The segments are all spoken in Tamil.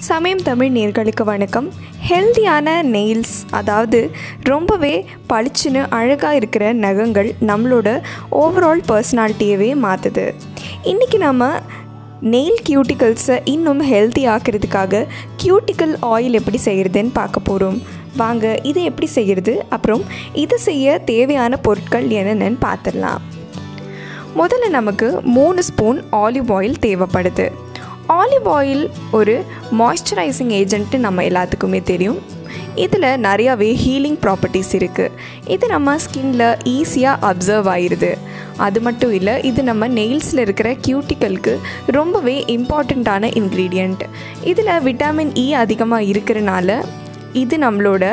சமயம் தமிழ் நேயர்களுக்கு வணக்கம். ஹெல்தியான நெயில்ஸ், அதாவது ரொம்பவே பளிச்சுன்னு அழகாக இருக்கிற நகங்கள் நம்மளோட ஓவரால் பர்சனாலிட்டியவே மாற்றுது. இன்றைக்கி நம்ம நெயில் கியூட்டிகல்ஸை இன்னும் ஹெல்த்தி ஆக்கிறதுக்காக கியூட்டிக்கல் ஆயில் எப்படி செய்கிறதுன்னு பார்க்க போகிறோம். வாங்க இதை எப்படி செய்கிறது, அப்புறம் இதை செய்ய தேவையான பொருட்கள் என்னென்னு பார்த்துடலாம். முதல்ல நமக்கு 3 ஸ்பூன் ஆலிவ் ஆயில் தேவைப்படுது. ஆலிவ் ஆயில் ஒரு மாய்ஸ்சரைசிங் ஏஜென்ட்டு நம்ம எல்லாத்துக்குமே தெரியும். இதில் நிறையாவே ஹீலிங் ப்ராப்பர்ட்டிஸ் இருக்குது. இது நம்ம ஸ்கின்ல ஈஸியாக அப்சர்வ் ஆகிடுது. அது மட்டும் இல்லை, இது நம்ம நெயில்ஸில் இருக்கிற கியூட்டிக்கலுக்கு ரொம்பவே இம்பார்ட்டண்ட்டான இன்க்ரீடியண்ட். இதில் விட்டமின் இ அதிகமாக இருக்கிறனால இது நம்மளோட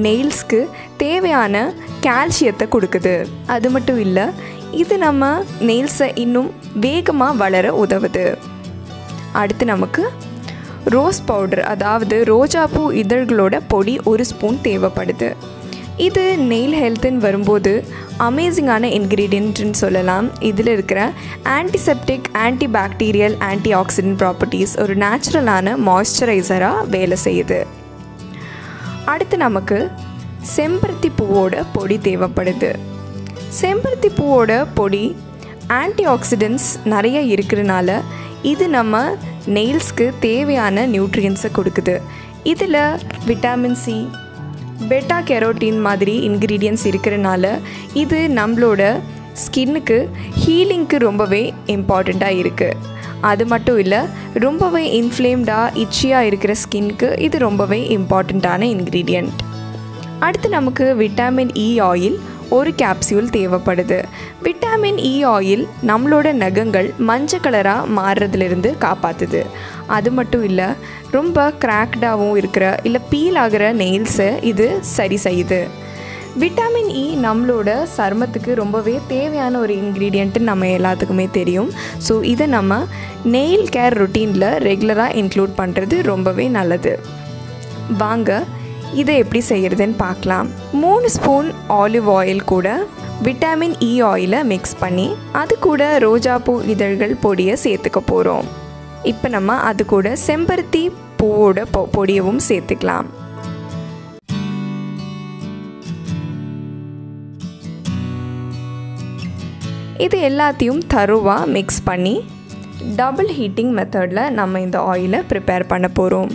நெயில்ஸ்க்கு தேவையான கால்சியத்தை கொடுக்குது. அது மட்டும் இல்லை, இது நம்ம நெயில்ஸை இன்னும் வேகமாக வளர உதவுது. அடுத்து நமக்கு ரோஸ் பவுடர், அதாவது ரோஜாப்பூ இதழ்களோட பொடி 1 ஸ்பூன் தேவைப்படுது. இது நெயில் ஹெல்த்துன்னு வரும்போது அமேசிங்கான இன்க்ரீடியன்ட்னு சொல்லலாம். இதில் இருக்கிற antiseptic, antibacterial, anti accident properties ஒரு நேச்சுரலான மாய்ஸ்சரைசராக வேலை செய்யுது. அடுத்து நமக்கு செம்பருத்தி பூவோட பொடி தேவைப்படுது. செம்பருத்தி பூவோட பொடி ஆன்டி ஆக்சிடென்ட்ஸ் நிறைய இருக்கிறதுனால இது நம்ம நெயில்ஸ்க்கு தேவையான நியூட்ரியன்ஸை கொடுக்குது. இதில் விட்டமின் சி, பெட்டா கெரோட்டின் மாதிரி இன்க்ரீடியன்ட்ஸ் இருக்கிறனால இது நம்மளோட ஸ்கின்னுக்கு ஹீலிங்க்கு ரொம்பவே இம்பார்ட்டண்ட்டாக இருக்குது. அது மட்டும் இல்லை, ரொம்பவே இன்ஃப்ளேம்டாக இச்சியாக இருக்கிற ஸ்கின்னுக்கு இது ரொம்பவே இம்பார்ட்டண்ட்டான இன்க்ரீடியண்ட். அடுத்து நமக்கு விட்டமின் இ ஆயில் 1 கேப்சியூல் தேவைப்படுது. விட்டமின் இ ஆயில் நம்மளோட நகங்கள் மஞ்சள் கலராக மாறுறதுலேருந்து காப்பாற்றுது. அது மட்டும் இல்லை, ரொம்ப கிராக்டாகவும் இருக்கிற இல்லை பீல் ஆகிற நெயில்ஸை இது சரி செய்யுது. விட்டமின் இ நம்மளோட சருமத்துக்கு ரொம்பவே தேவையான ஒரு இன்க்ரீடியண்ட்டுன்னு நம்ம எல்லாத்துக்குமே தெரியும். ஸோ இதை நம்ம நெயில் கேர் ரொட்டீனில் ரெகுலராக இன்க்ளூட் பண்ணுறது ரொம்பவே நல்லது. வாங்க இதை எப்படி செய்கிறதுன்னு பார்க்கலாம். 3 ஸ்பூன் ஆலிவ் ஆயில் கூட விட்டமின் இ ஆயிலை மிக்ஸ் பண்ணி அது கூட ரோஜாப்பூ இதழ்கள் பொடியை சேர்த்துக்க போகிறோம். இப்போ நம்ம அது கூட செம்பருத்தி பூவோட பொடியவும் சேர்த்துக்கலாம். இது எல்லாத்தையும் தரோவாக மிக்ஸ் பண்ணி டபுள் ஹீட்டிங் மெத்தடில் நம்ம இந்த ஆயிலை ப்ரிப்பேர் பண்ண போகிறோம்.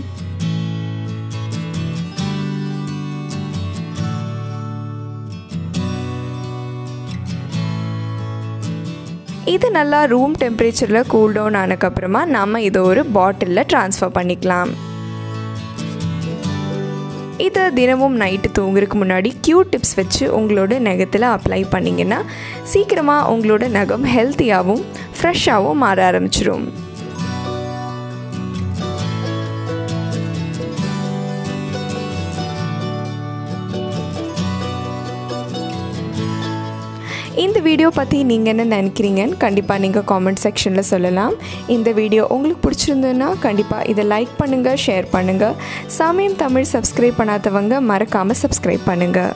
இது நல்லா ரூம் டெம்பரேச்சரில் கூல் டவுன் ஆனதுக்கப்புறமா நம்ம இதை ஒரு பாட்டிலில் ட்ரான்ஸ்ஃபர் பண்ணிக்கலாம். இதை தினமும் நைட்டு தூங்குறதுக்கு முன்னாடி டிப்ஸ் வச்சு உங்களோட நகத்தில் அப்ளை பண்ணிங்கன்னா சீக்கிரமாக உங்களோட நகம் ஹெல்த்தியாகவும் ஃப்ரெஷ்ஷாகவும் மாற ஆரம்பிச்சிடும். இந்த வீடியோ பற்றி நீங்கள் என்ன நினைக்கிறீங்கன்னு கண்டிப்பாக நீங்கள் காமெண்ட் செக்ஷனில் சொல்லலாம். இந்த வீடியோ உங்களுக்கு பிடிச்சிருந்ததுன்னா கண்டிப்பாக இதை லைக் பண்ணுங்கள், ஷேர் பண்ணுங்கள். சமயம் தமிழ் சப்ஸ்கிரைப் பண்ணாதவங்க மறக்காமல் சப்ஸ்கிரைப் பண்ணுங்கள்.